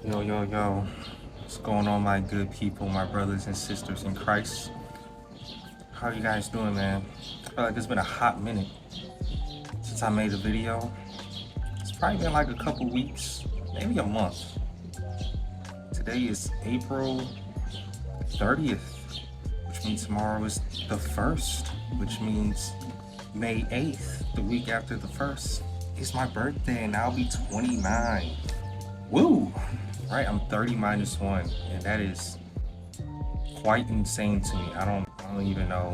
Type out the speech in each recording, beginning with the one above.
Yo, yo, yo. What's going on, my good people, my brothers and sisters in Christ? How you guys doing, man? I feel like it's been a hot minute since I made a video. It's probably been like a couple weeks, maybe a month. Today is April 30th, which means tomorrow is the 1st, which means May 8th, the week after the 1st. It's my birthday and I'll be 29. Woo! Right, I'm 30 minus 1, and that is quite insane to me. I don't even know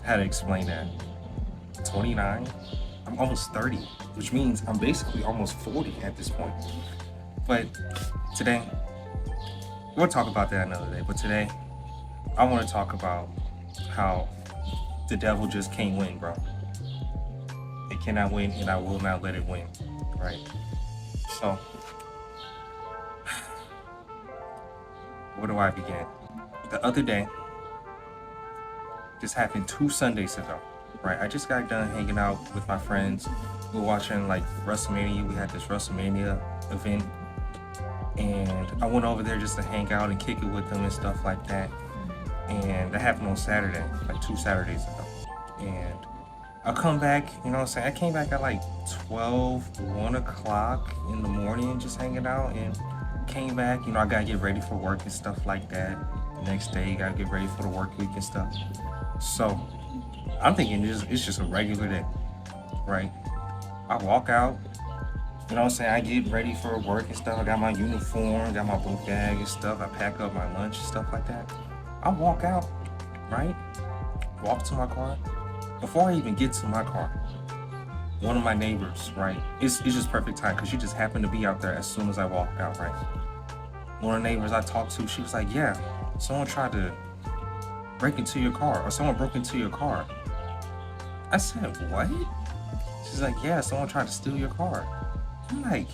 how to explain that. 29? I'm almost 30, which means I'm basically almost 40 at this point. But today, we'll talk about that another day. But today, I want to talk about how the devil just can't win, bro. It cannot win, and I will not let it win, right? So, where do I begin? The other day, this happened 2 Sundays ago, right? I just got done hanging out with my friends. We were watching like WrestleMania. We had this WrestleMania event, and I went over there just to hang out and kick it with them and stuff like that. And that happened on Saturday, like 2 Saturdays ago. And I come back, you know what I'm saying? I came back at like 12, 1 o'clock in the morning, just hanging out, and came back, you know, I gotta get ready for work and stuff like that. The next day, you gotta get ready for the work week and stuff. So I'm thinking it's just a regular day, right? I walk out, you know what I'm saying? I get ready for work and stuff. I got my uniform, got my book bag and stuff. I pack up my lunch and stuff like that. I walk out, right? Walk to my car. Before I even get to my car, one of my neighbors, right? It's just perfect time because she just happened to be out there as soon as I walked out, right? One of the neighbors I talked to, she was like, yeah, someone tried to break into your car, or someone broke into your car. I said, what? She's like, yeah, someone tried to steal your car. I'm like,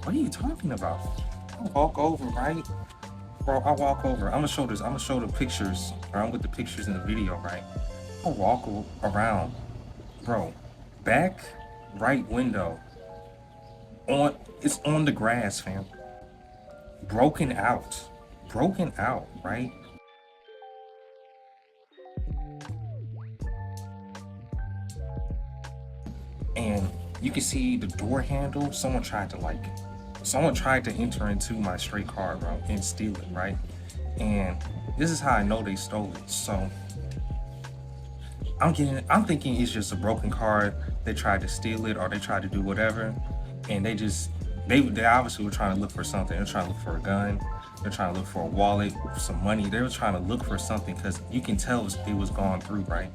what are you talking about? I walk over, right? Bro, I walk over. I'm gonna show the pictures, or I'm with the pictures in the video, right? I walk around, bro. Back right window. It's on the grass, fam. Broken out. Broken out, right? And you can see the door handle. Someone tried to enter into my straight car, bro, and steal it, right? And this is how I know they stole it. So I'm thinking it's just a broken car. They tried to steal it, or they tried to do whatever, and they obviously were trying to look for something. They're trying to look for a gun. They're trying to look for a wallet, some money. They were trying to look for something because you can tell it was gone through, right?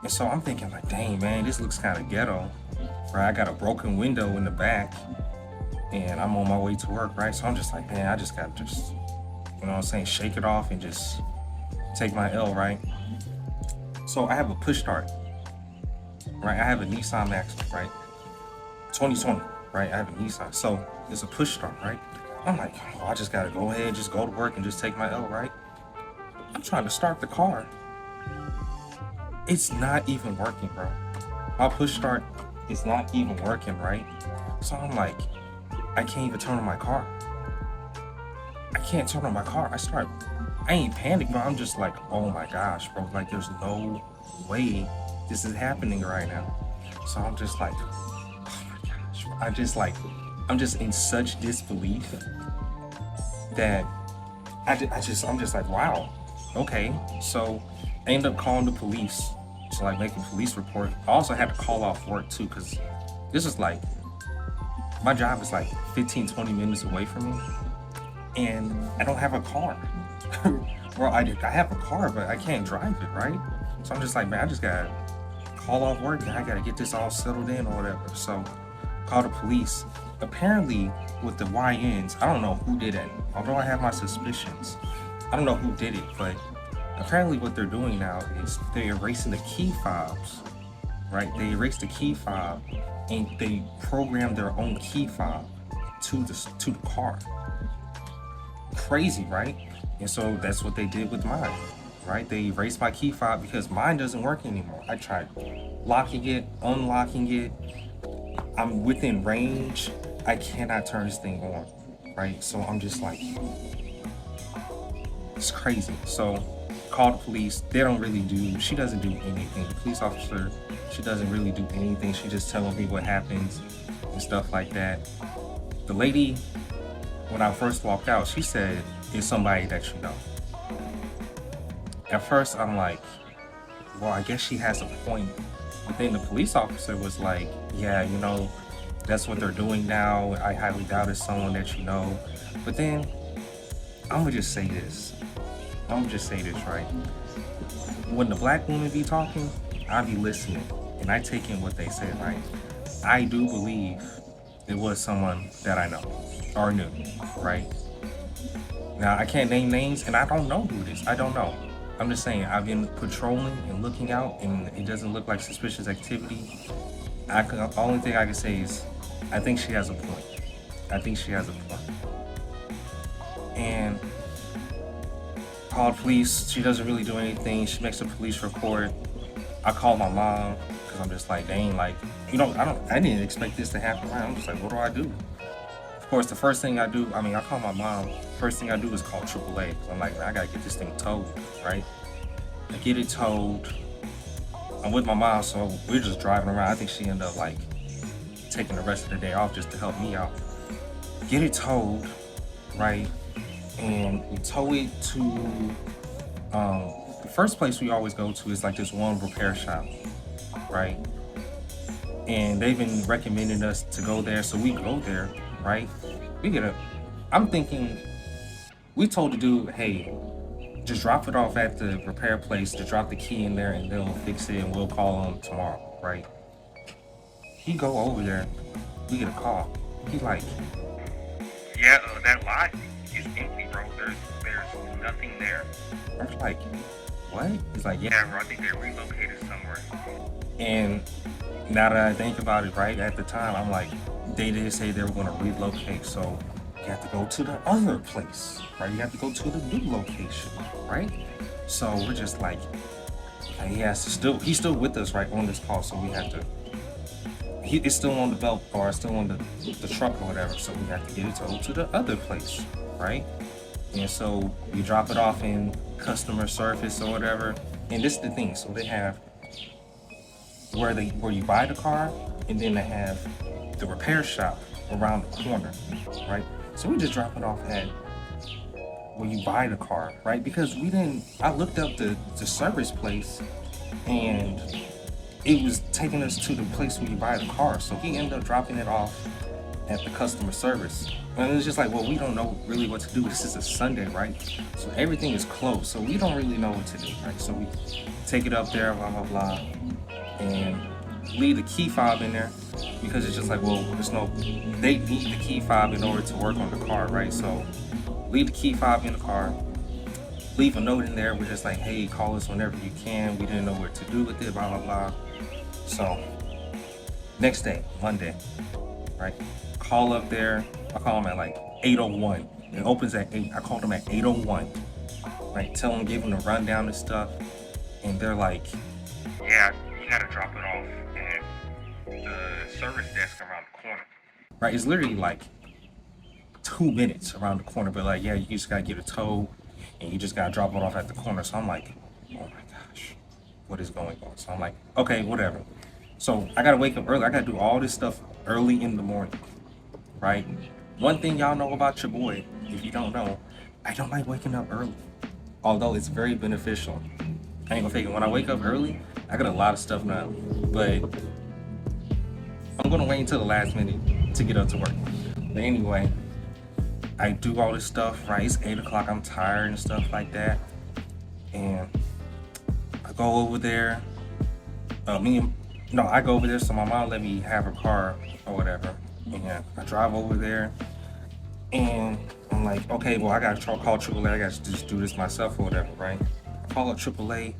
And so I'm thinking like, dang man, this looks kind of ghetto, right? I got a broken window in the back, and I'm on my way to work, right? So I'm just like, man, I just got you know what I'm saying, shake it off and just take my L, right? So I have a push start, right? I have a Nissan Maxima, right? 2020, right? I have a Nissan. So it's a push start, right? I'm like, oh, I just gotta go ahead, just go to work and just take my L, right? I'm trying to start the car. It's not even working, bro. My push start is not even working, right? So I'm like, I can't even turn on my car. I can't turn on my car. I ain't panicked, but I'm just like, oh my gosh, bro. Like, there's no way this is happening right now. So I'm just like, oh my gosh. I'm just in such disbelief that I'm just like, wow, okay. So I ended up calling the police to like make a police report. I also had to call off work too, because this is like, my job is like 15, 20 minutes away from me, and I don't have a car. Well, I have a car, but I can't drive it, right? So I'm just like, man, I just gotta call off work and I gotta get this all settled in or whatever. So call the police. Apparently, with the YNs, I don't know who did it. Although I have my suspicions, I don't know who did it, but apparently what they're doing now is they're erasing the key fobs, right? They erase the key fob and they program their own key fob to the car. Crazy, right? And so that's what they did with mine, right? They erased my key fob because mine doesn't work anymore. I tried locking it, unlocking it. I'm within range. I cannot turn this thing on. right? So I'm just like, it's crazy. So call the police. They don't really do, she doesn't do anything. The police officer, she doesn't really do anything. She just telling me what happens and stuff like that. The lady, when I first walked out, she said, it's somebody that you know. At first, I'm like, well, I guess she has a point. But then the police officer was like, yeah, you know, that's what they're doing now. I highly doubt it's someone that you know. But then, I'm gonna just say this. Right? When the black woman be talking, I be listening and I take in what they said, right? I do believe it was someone that I know or knew, right? Now I can't name names and I don't know who it is. I don't know. I'm just saying I've been patrolling and looking out and it doesn't look like suspicious activity. The only thing I can say is I think she has a point. And called police. She doesn't really do anything. She makes a police report. I call my mom because I'm just like, dang, like, you know, I didn't expect this to happen. I'm just like, what do I do? Of course, the first thing I do, I call my mom. First thing I do is call AAA. I'm like, man, I gotta get this thing towed, right? I get it towed. I'm with my mom, so we're just driving around. I think she ended up like taking the rest of the day off just to help me out. Get it towed, right? And we tow it to the first place we always go to is like this one repair shop, right? And they've been recommending us to go there, so we go there, right? I'm thinking, we told the dude, hey, just drop it off at the repair place, to drop the key in there and they'll fix it and we'll call them tomorrow, right? He go over there, we get a call. He's like, yeah, that lot is empty, bro. There's nothing there. I was like, what? He's like, yeah, bro, I think they relocated somewhere. And now that I think about it, right, at the time, I'm like, they did say they were going to relocate, so you have to go to the other place, right? You have to go to the new location, right? So we're just like, he's still with us, right, on this call, so we have to, it's still on the belt, or still on the truck or whatever, so we have to get it towed to the other place, right? And so we drop it off in customer service or whatever. And this is the thing, so they have where you buy the car, and then they have the repair shop around the corner, right? So we just drop it off at where you buy the car, right? Because I looked up the service place, and it was taking us to the place where you buy the car. So he ended up dropping it off at the customer service. And it was just like, well, we don't know really what to do. This is a Sunday, right? So everything is closed. So we don't really know what to do, right? So we take it up there, blah, blah, blah, and leave the key fob in there, because it's just like, well, they need the key fob in order to work on the car, right? So leave the key fob in the car, leave a note in there. We're just like, hey, call us whenever you can. We didn't know what to do with it, blah, blah, blah. So next day, Monday, right? Call up there. I call them at like 8:01. It opens at 8. I called them at 8:01. Right? Give them the rundown and stuff. And they're like, yeah, you gotta drop it off at the service desk around the corner. Right? It's literally like 2 minutes around the corner, but like, yeah, you just gotta get a tow and you just gotta drop it off at the corner. So I'm like, oh my gosh, what is going on? So I'm like, okay, whatever. So I gotta wake up early. I gotta do all this stuff early in the morning, right? One thing y'all know about your boy, if you don't know, I don't like waking up early. Although it's very beneficial. I ain't gonna fake it. When I wake up early, I got a lot of stuff now. But I'm gonna wait until the last minute to get up to work. But anyway, I do all this stuff, right? It's 8 o'clock, I'm tired and stuff like that. And I go over there. I go over there, so my mom let me have her car or whatever. And I drive over there, and I'm like, okay, well, I gotta call AAA. I gotta just do this myself or whatever, right? I call up AAA.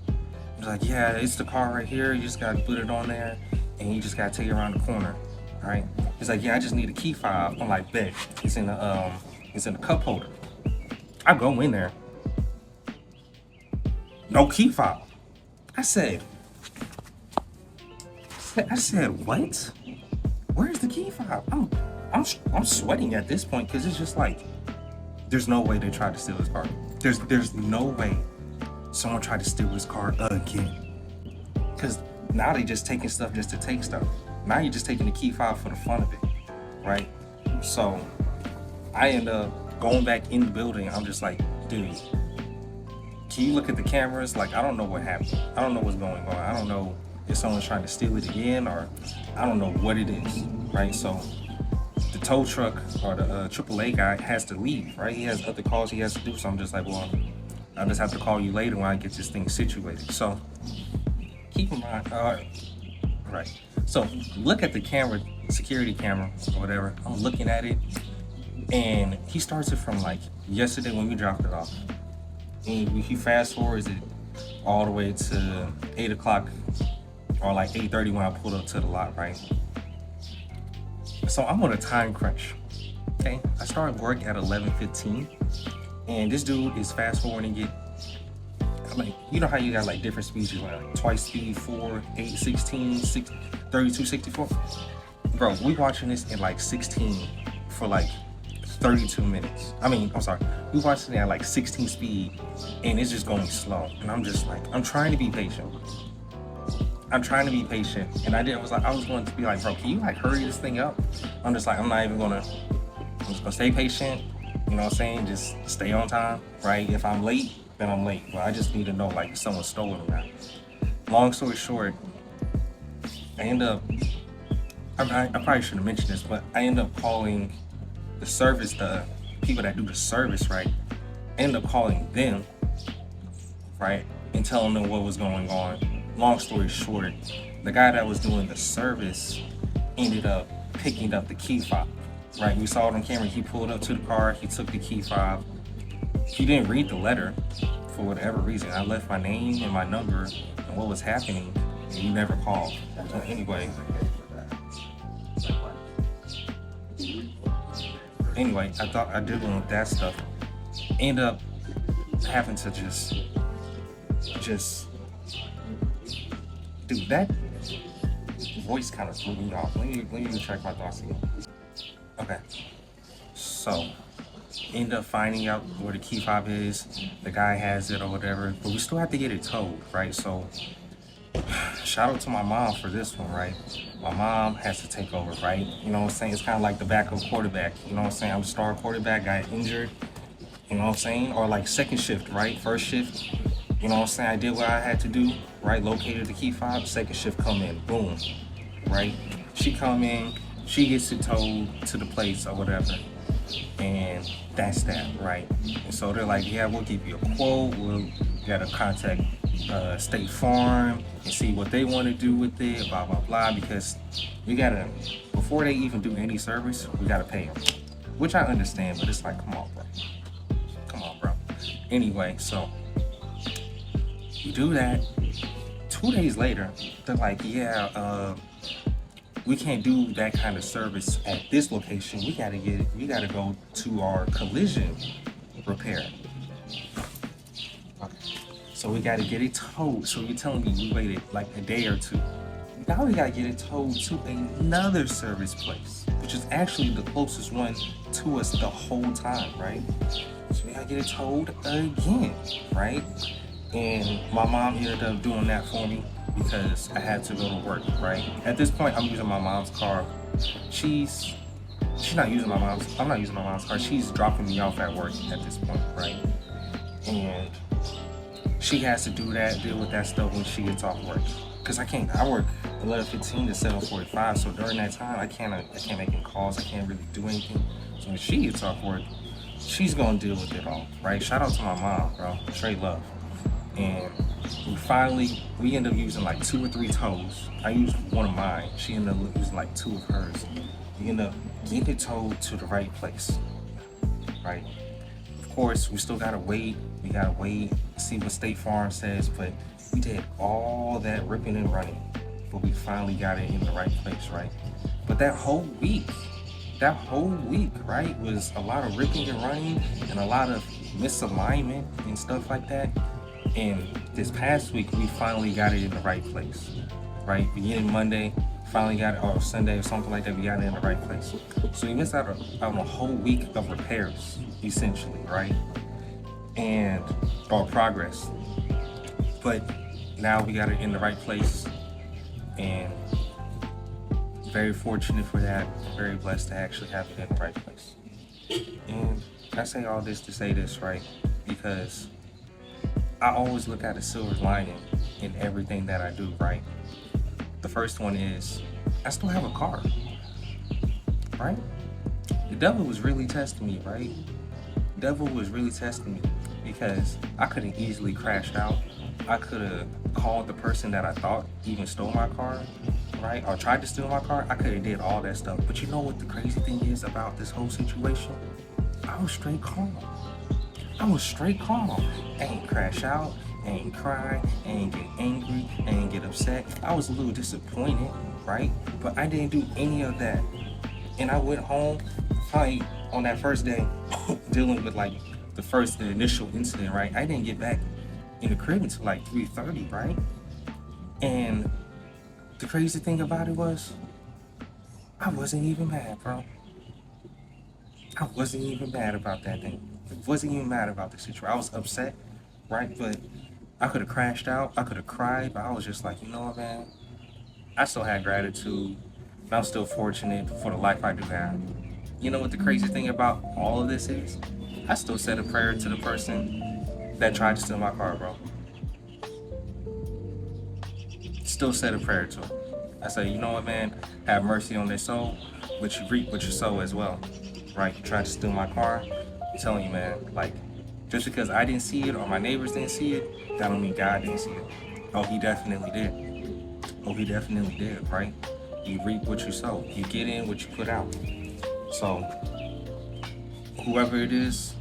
He's like, yeah, it's the car right here. You just gotta put it on there, and you just gotta take it around the corner, right? He's like, yeah, I just need a key fob. I'm like, bet. It's in the cup holder. I go in there. No key fob. I said, what? Where's the key fob? I'm sweating at this point because it's just like there's no way they tried to steal his car. There's no way someone tried to steal his car again. Because now they just taking stuff just to take stuff. Now you're just taking the key fob for the fun of it, right? So I end up going back in the building. I'm just like, dude, can you look at the cameras? Like, I don't know what happened. I don't know what's going on. I don't know if someone's trying to steal it again, or I don't know what it is, right? So the tow truck or the AAA guy has to leave, right? He has other calls he has to do. So I'm just like, well, I just have to call you later when I get this thing situated. So keep in mind, right. So look at the camera, security camera or whatever. I'm looking at it, and he starts it from like yesterday when we dropped it off. And he fast forwards it all the way to 8 o'clock or like 8:30 when I pulled up to the lot, right? So I'm on a time crunch. Okay, I started work at 11:15, and this dude is fast forwarding it. Like, you know how you got like different speeds, you like twice speed, 4, 8, 16, 6, 32, 64. Bro, we watching this in like 16 for like 32 minutes. I'm sorry, we watching it at like 16 speed, and it's just going slow. And I'm just like, I'm trying to be patient. And I was going to be like, bro, can you like hurry this thing up? I'm just gonna stay patient. You know what I'm saying? Just stay on time, right? If I'm late, then I'm late. But I just need to know like if someone stole it or not. Long story short, I probably should have mentioned this, but I end up calling the service, the people that do the service, right? I end up calling them, right? And telling them what was going on. Long story short, the guy that was doing the service ended up picking up the key fob, right? We saw it on camera. He pulled up to the car, he took the key fob. He didn't read the letter for whatever reason. I left my name and my number and what was happening, and he never called. So anyway, I thought I did one with that stuff. End up having to just dude, that voice kind of threw me off. Let me check my thoughts again. Okay, so end up finding out where the key fob is. The guy has it or whatever, but we still have to get it towed, right? So shout out to my mom for this one, right? My mom has to take over, right? You know what I'm saying? It's kind of like the backup quarterback. You know what I'm saying? I'm a star quarterback, got injured. You know what I'm saying? Or like second shift, right? First shift, you know what I'm saying? I did what I had to do, right? Located the key fob. Second shift come in, boom, right? She come in, she gets it towed to the place or whatever, and that's that, right? And so they're like, yeah, we'll give you a quote. We'll gotta contact State Farm and see what they want to do with it, blah blah blah. Because we gotta, before they even do any service, we gotta pay them, which I understand, but it's like, come on, bro. Anyway, so you do that. 2 days later, they're like, yeah, we can't do that kind of service at this location. We gotta go to our collision repair. Okay. So we gotta get it towed. So you're telling me we waited like a day or two. Now we gotta get it towed to another service place, which is actually the closest one to us the whole time, right? So we gotta get it towed again, right? And my mom ended up doing that for me because I had to go to work, right? At this point, I'm using my mom's car. She's not using my mom's, I'm not using my mom's car. She's dropping me off at work at this point, right? And she has to deal with that stuff when she gets off work. Cause I work 11:15 to 7:45. So during that time, I can't make any calls. I can't really do anything. So when she gets off work, she's gonna deal with it all, right? Shout out to my mom, bro. Straight love. And we ended up using like 2 or 3 tows. I used one of mine. She ended up using like 2 of hers. We ended up getting it towed to the right place, right? Of course, we still gotta wait. We gotta wait, see what State Farm says, but we did all that ripping and running, but we finally got it in the right place, right? But that whole week, right, was a lot of ripping and running and a lot of misalignment and stuff like that. And this past week, we finally got it in the right place, right? Beginning Monday, Finally got it, or Sunday or something like that, we got it in the right place. So we missed out on a whole week of repairs, essentially, right? And or progress. But now we got it in the right place, and very fortunate for that. Very blessed to actually have it in the right place. And I say all this to say this, right? Because I always look at a silver lining in everything that I do, right? The first one is I still have a car, right? The devil was really testing me, right? The devil was really testing me because I could have easily crashed out. I could have called the person that I thought even stole my car, right? Or tried to steal my car. I could have did all that stuff. But you know what the crazy thing is about this whole situation? I was straight calm. I was straight calm. I ain't crash out. I ain't cry, I ain't get angry, I ain't get upset. I was a little disappointed, right? But I didn't do any of that. And I went home, probably on that first day, dealing with like the initial incident, right? I didn't get back in the crib until like 3:30, right? And the crazy thing about it was, I wasn't even mad, bro. I wasn't even mad about that thing. I wasn't even mad about the situation. I was upset, right? But I could have crashed out. I could have cried, but I was just like, you know what, man? I still had gratitude. And I'm still fortunate for the life I do have. You know what the crazy thing about all of this is? I still said a prayer to the person that tried to steal my car, bro. Still said a prayer to him. I said, you know what, man? Have mercy on their soul, but you reap what you sow as well, right? You tried to steal my car. I'm telling you, man, like, just because I didn't see it or my neighbors didn't see it, that don't mean God didn't see it. Oh, he definitely did. Oh, he definitely did, right? You reap what you sow. You get in what you put out. So, whoever it is,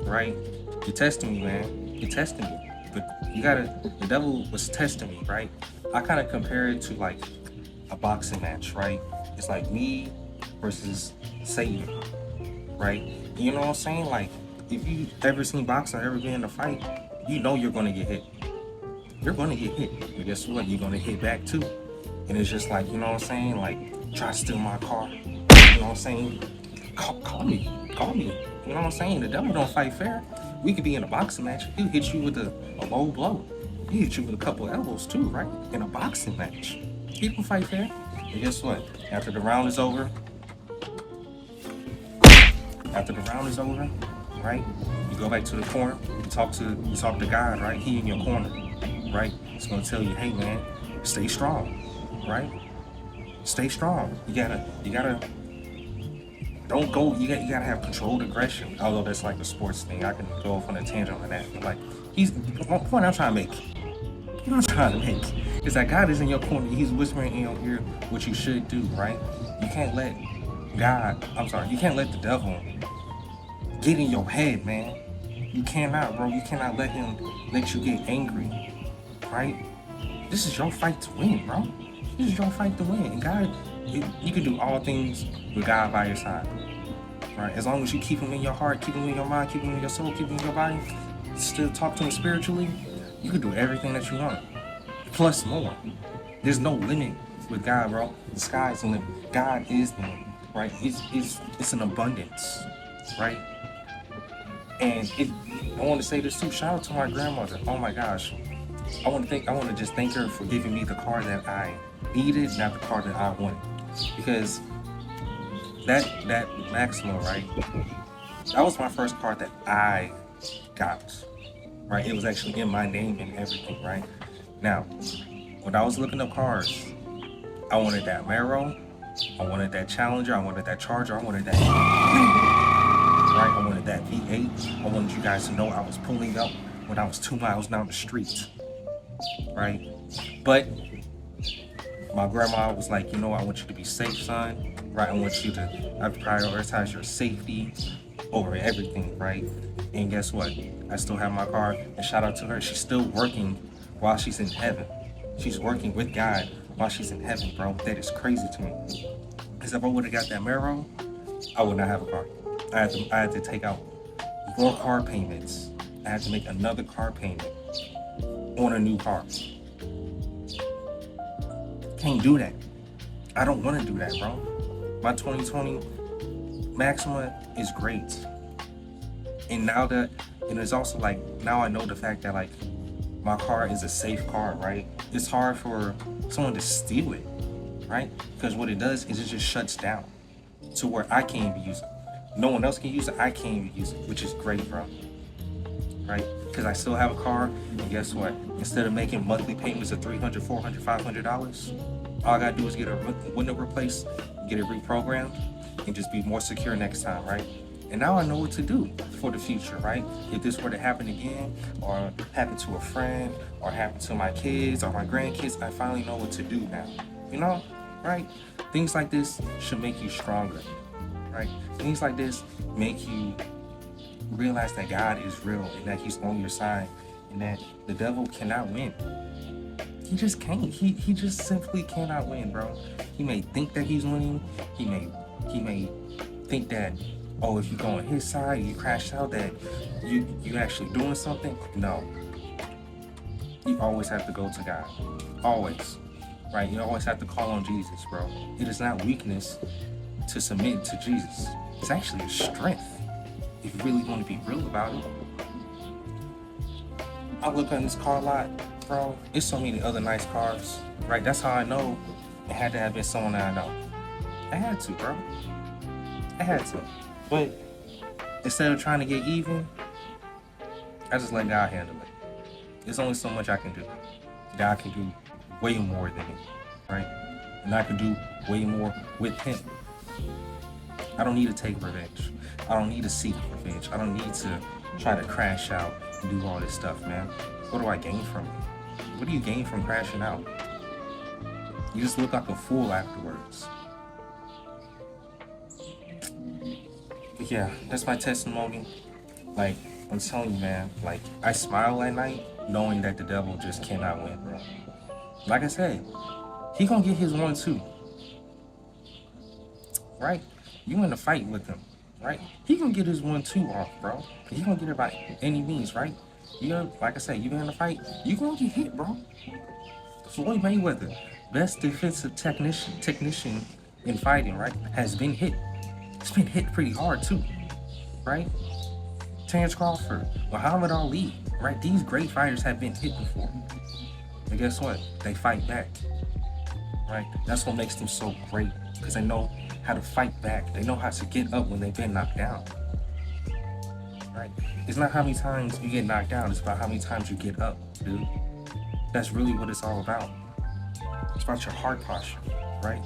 right? You're testing me, man. You're testing me. But the devil was testing me, right? I kind of compare it to like a boxing match, right? It's like me versus Satan, right? You know what I'm saying? Like, if you ever seen boxing or ever been in a fight, you know you're gonna get hit. You're gonna get hit. But guess what? You're gonna hit back too. And it's just like, you know what I'm saying? Like, try to steal my car. You know what I'm saying? Call me. Call me. You know what I'm saying? The devil don't fight fair. We could be in a boxing match. He'll hit you with a low blow. He'll hit you with a couple elbows too, right? In a boxing match. He don't fight fair. And guess what? After the round is over, right? You go back to the corner, you talk to God, right? He in your corner, right? He's gonna tell you, hey man, stay strong, right? Stay strong. You gotta don't go, you gotta have controlled aggression. Although that's like a sports thing. I can go off on a tangent on that. But like one point I'm trying to make. What I'm trying to make is that God is in your corner. He's whispering in your ear what you should do, right? You can't let the devil get in your head, man. You cannot, bro. You cannot let him let you get angry, right? This is your fight to win, bro. This is your fight to win. And God, you can do all things with God by your side, right? As long as you keep him in your heart, keep him in your mind, keep him in your soul, keep him in your body, still talk to him spiritually, you can do everything that you want, plus more. There's no limit with God, bro. The sky's the limit. God is the limit, right? It's an abundance, right? And I want to say this too. Shout out to my grandmother. Oh my gosh, I want to just thank her for giving me the car that I needed, not the car that I wanted, because that Maxima, right? That was my first car that I got. Right, it was actually in my name and everything, right? Now, when I was looking up cars, I wanted that Camaro, I wanted that Challenger, I wanted that Charger, I wanted that, right? I wanted that V8. I wanted you guys to know I was pulling up when I was 2 miles down the street, right? But my grandma was like, you know, I want you to be safe, son, right? I prioritize your safety over everything, right? And guess what? I still have my car, and shout out to her. She's still working while she's in heaven. She's working with God while she's in heaven, bro. That is crazy to me. Because if I would have got that Camaro, I would not have a car. I had to take out more car payments. I had to make another car payment on a new car. Can't do that. I don't want to do that, bro. My 2020 Maxima is great. And now that, and it's also like, now I know the fact that like my car is a safe car, right? It's hard for someone to steal it, right? Because what it does is it just shuts down to where I can't even use it. No one else can use it, I can't even use it, which is great, bro. Right? Because I still have a car, and guess what? Instead of making monthly payments of $300, $400, $500, all I gotta do is get a window replaced, get it reprogrammed, and just be more secure next time, right? And now I know what to do for the future, right? If this were to happen again, or happen to a friend, or happen to my kids or my grandkids, I finally know what to do now. You know, right? Things like this should make you stronger, right? Things like this make you realize that God is real and that He's on your side and that the devil cannot win. He just can't. He just simply cannot win, bro. He may think that he's winning. He may think that, oh, if you go on his side, you crash out, that you actually doing something. No. You always have to go to God. Always. Right? You always have to call on Jesus, bro. It is not weakness to submit to Jesus. It's actually a strength if you really want to be real about it. I look at this car lot, bro. There's so many other nice cars, right? That's how I know it had to have been someone that I know. I had to, bro. I had to. But instead of trying to get even, I just let God handle it. There's only so much I can do. God can do way more than me, right? And I can do way more with Him. I don't need to take revenge. I don't need to seek revenge. I don't need to try to crash out and do all this stuff, man. What do I gain from it? What do you gain from crashing out? You just look like a fool afterwards. But yeah, that's my testimony. Like, I'm telling you, man, like, I smile at night knowing that the devil just cannot win, bro. Like I said, he gonna get his 1-2. Right? You in a fight with him, right? He gonna get his 1-2 off, bro. He gonna get it by any means, right? You know, like I said, you in a fight, you gonna get hit, bro. Floyd Mayweather, best defensive technician in fighting, right? Has been hit. It's been hit pretty hard too, right? Terrence Crawford, Muhammad Ali, right? These great fighters have been hit before. And guess what? They fight back, right? That's what makes them so great, because they know how to fight back. They know how to get up when they've been knocked down, right? It's not how many times you get knocked down, it's about how many times you get up, dude. That's really what it's all about. It's about your heart posture, right?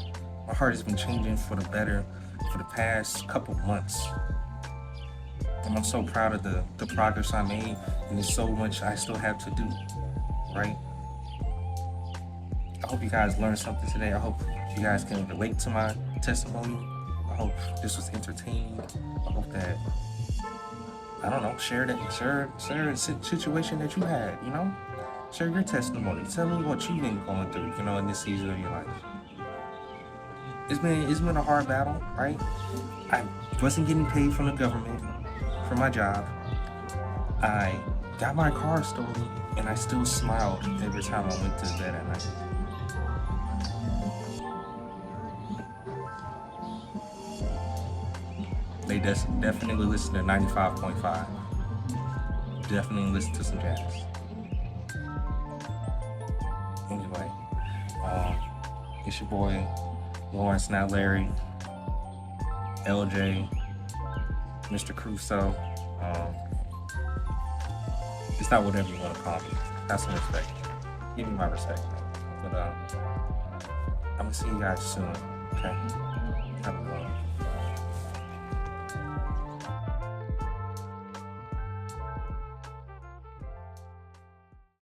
My heart has been changing for the better for the past couple months. And I'm so proud of the progress I made, and there's so much I still have to do, right? I hope you guys learned something today. I hope you guys can relate to my testimony. I hope this was entertaining. I hope that, I don't know, share a situation that you had, you know? Share your testimony. Tell me what you've been going through, you know, in this season of your life. It's been a hard battle, right? I wasn't getting paid from the government for my job. I got my car stolen, and I still smiled every time I went to bed at night. They definitely listen to 95.5. Definitely listen to some jazz. Anyway, it's your boy Lawrence, not Larry, LJ, Mr. Crusoe. It's not whatever you want to call me. Have some respect. Give me my respect, man. But I'm gonna see you guys soon. Okay? Have a good one.